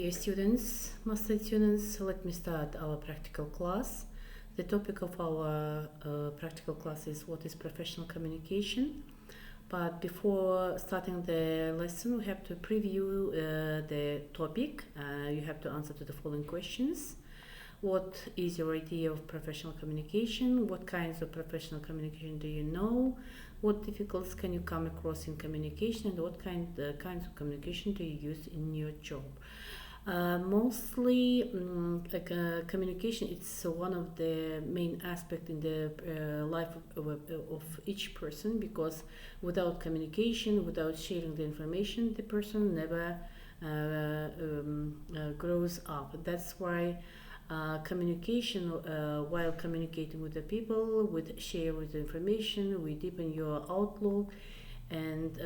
Dear students, master students, let me start our practical class. The topic of our practical class is what is professional communication. But before starting the lesson, we have to preview the topic. You have to answer to the following questions. What is your idea of professional communication? What kinds of professional communication do you know? What difficulties can you come across in communication, and what kinds of communication do you use in your job? Mostly communication is one of the main aspects in the life of each person, because without communication, without sharing the information, the person never grows up. That's why communication, while communicating with the people, with share with the information, we deepen your outlook, and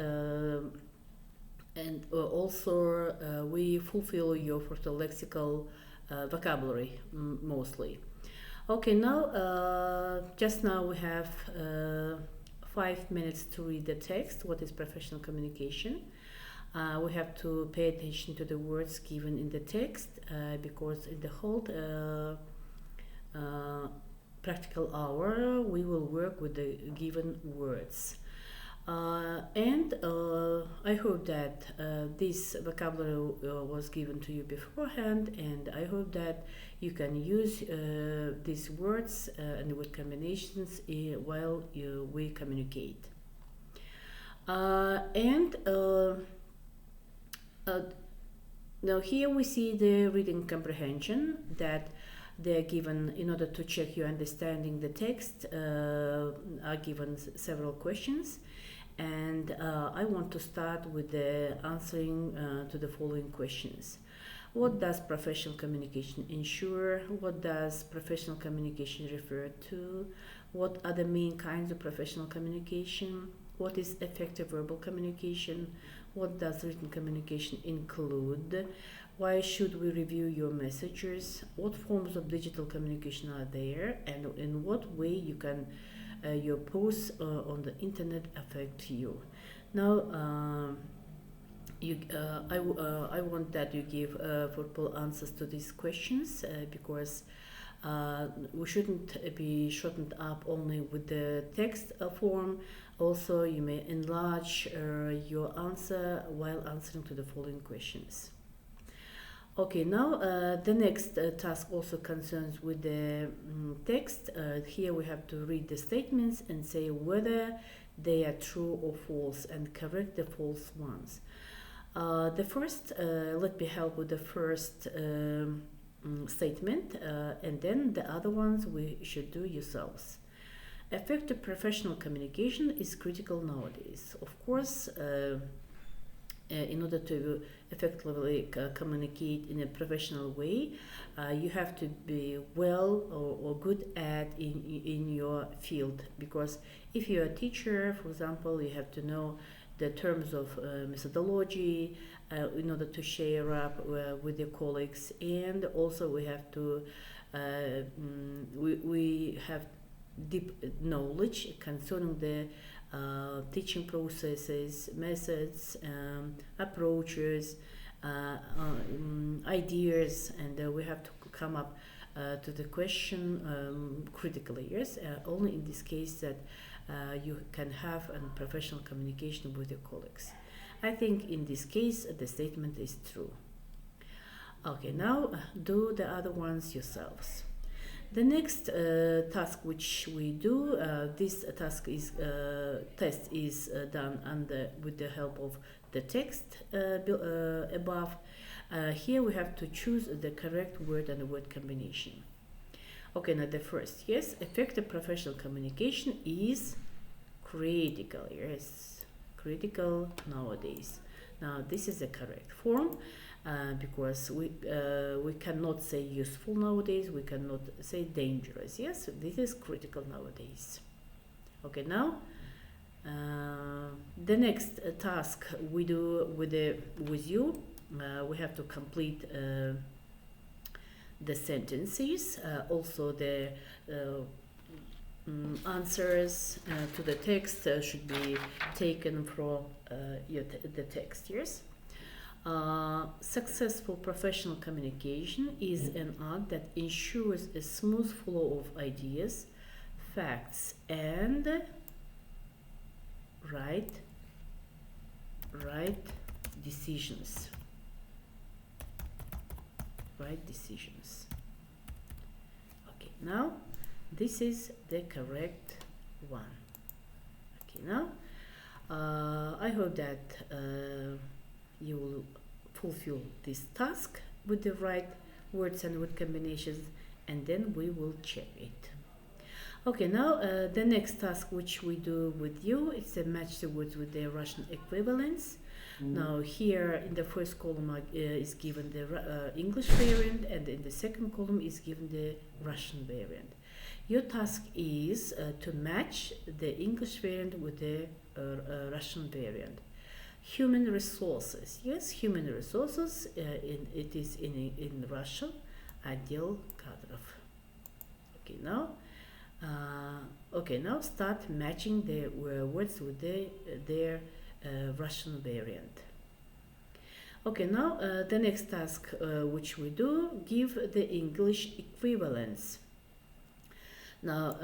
also we fulfill your lexical vocabulary mostly. Okay, now just now we have 5 minutes to read the text. What is professional communication? We have to pay attention to the words given in the text, because in the whole practical hour we will work with the given words. And I hope that this vocabulary was given to you beforehand, and I hope that you can use these words and word combinations while we communicate. Now here we see the reading comprehension, that they're given in order to check your understanding the text. Are given several questions, and I want to start with the answering to the following questions. What does professional communication ensure? What does professional communication refer to? What are the main kinds of professional communication? What is effective verbal communication? What does written communication include? Why should we review your messages? What forms of digital communication are there? And in what way you can your posts on the internet affect you? Now, I want that you give verbal answers to these questions, because we shouldn't be shortened up only with the text form. Also, you may enlarge your answer while answering to the following questions. Okay, now the next task also concerns with the text. Here we have to read the statements and say whether they are true or false, and correct the false ones. The first, let me help with the first statement, and then the other ones we should do yourselves. Effective professional communication is critical nowadays. Of course, in order to effectively communicate in a professional way, you have to be well or good at in your field, because if you're a teacher, for example, you have to know the terms of methodology in order to share up with your colleagues, and also we have to we have deep knowledge concerning the teaching processes, methods, approaches, ideas, and we have to come up to the question critically. Yes, only in this case that you can have a professional communication with your colleagues. I think in this case the statement is true. Okay, now do the other ones yourselves. The next task which we do, this task is test is done with the help of the text above. Here we have to choose the correct word and the word combination. Okay, now the first, yes, effective professional communication is critical. Yes, critical nowadays. Now this is the correct form. Because we cannot say useful nowadays, we cannot say dangerous. Yes, this is critical nowadays. Okay, now the next task we do with you, we have to complete the sentences, also the answers to the text should be taken from the text. Yes. Successful professional communication is an art that ensures a smooth flow of ideas, facts, and right decisions. Right decisions. Okay, now this is the correct one. Okay, now I hope that you will fulfill this task with the right words and word combinations, and then we will check it. Okay, now the next task which we do with you is to match the words with their Russian equivalents. Now here in the first column is given the English variant, and in the second column is given the Russian variant. Your task is to match the English variant with the Russian variant. Human resources. Yes, human resources. It is in Russian. Отдел кадров. Okay, now. Okay, now start matching the words with their Russian variant. Okay, now the next task which we do, give the English equivalents. Now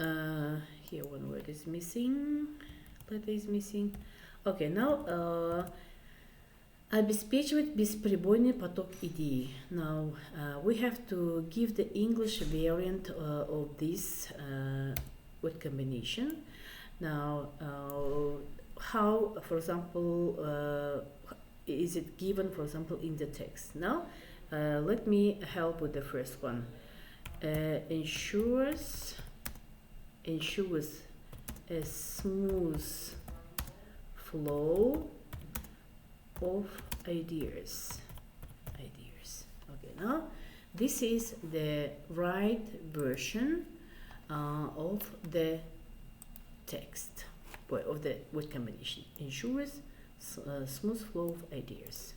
here one word is missing, letter is missing. Okay, now обеспечивать бесперебойный поток идей. Now we have to give the English variant of this word combination. Now how, for example, is it given, for example, in the text? Now let me help with the first one. Ensures a smooth flow of ideas. Okay, now this is the right version of the text, of the word combination. Ensures smooth flow of ideas.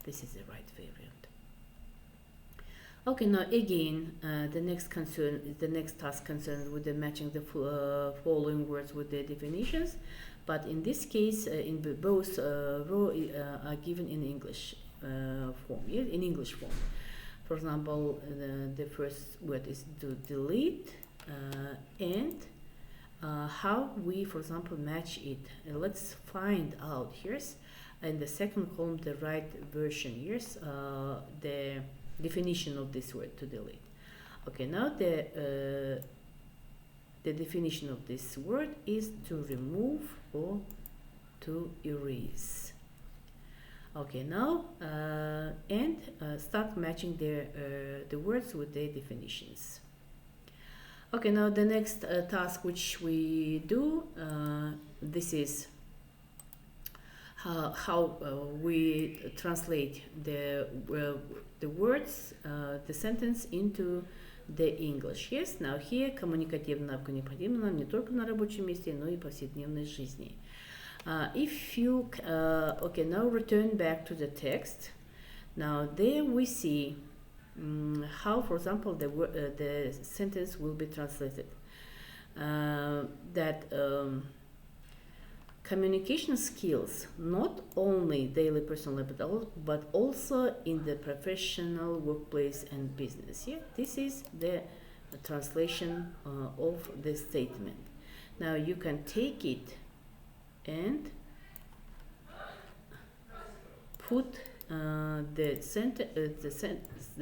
This is the right variant. Okay, now again, the next task concerned with the matching the following words with the definitions, but in this case, in both row are given in English form. Yeah, in English form. For example, the first word is to delete, and how we, for example, match it. And let's find out. Here's in the second column the right version. Here's the definition of this word, to delete. Okay, now the definition of this word is to remove or to erase. Okay, now and start matching the words with their definitions. Okay, now the next task which we do, this is how we translate the words, the sentence into the English. Yes, now here коммуникативная навыка необходима нам не только на рабочем месте, но и в повседневной жизни. If you, okay, now return back to the text. Now there we see how, for example, the sentence will be translated. That communication skills, not only daily personal life, but also in the professional workplace and business. Yeah, this is the translation of the statement. Now you can take it and put the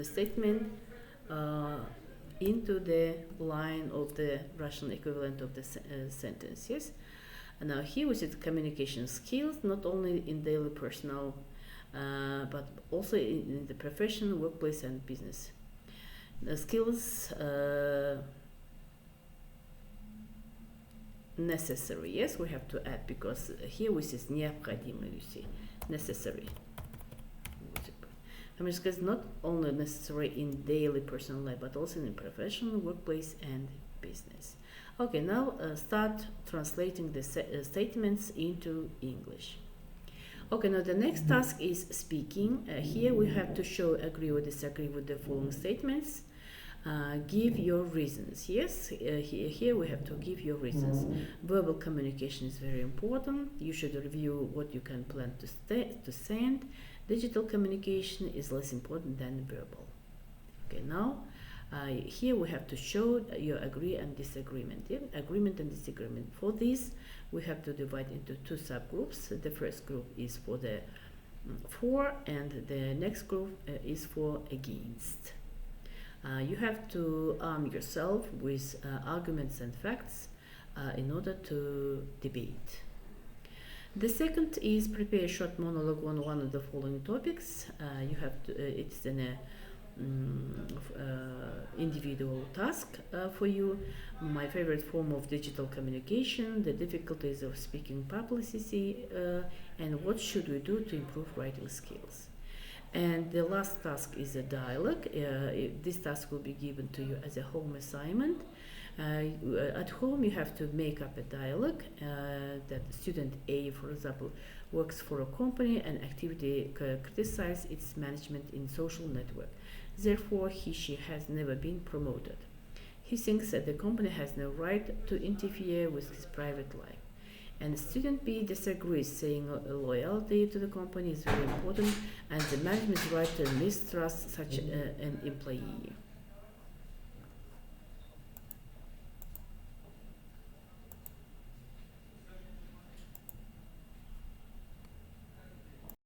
statement into the line of the Russian equivalent of the sentence. Yes. And now here we see the communication skills, not only in daily personal, but also in the professional, workplace, and business. The skills necessary. Yes, we have to add, because here we see необходимо, you see, necessary. I mean, it's not only necessary in daily personal life, but also in professional, workplace, and business. Okay, now start translating the statements into English. Okay, now the next task is speaking. Here we have to show agree or disagree with the following statements. Give your reasons. Yes, here we have to give your reasons. Verbal communication is very important. You should review what you can plan to send. Digital communication is less important than verbal. Okay, now here we have to show your agree and disagreement. Yeah? Agreement and disagreement. For this, we have to divide into two subgroups. The first group is for the for, and the next group is for against. You have to arm yourself with arguments and facts in order to debate. The second is prepare a short monologue on one of the following topics. You have to. It's an individual task for you. My favorite form of digital communication, the difficulties of speaking publicity, and what should we do to improve writing skills. And the last task is a dialogue. This task will be given to you as a home assignment. At home, you have to make up a dialogue that student A, for example, works for a company and activity criticizes its management in social network. Therefore, she has never been promoted. He thinks that the company has no right to interfere with his private life. And student B disagrees, saying loyalty to the company is very important and the management's right to mistrust such an employee.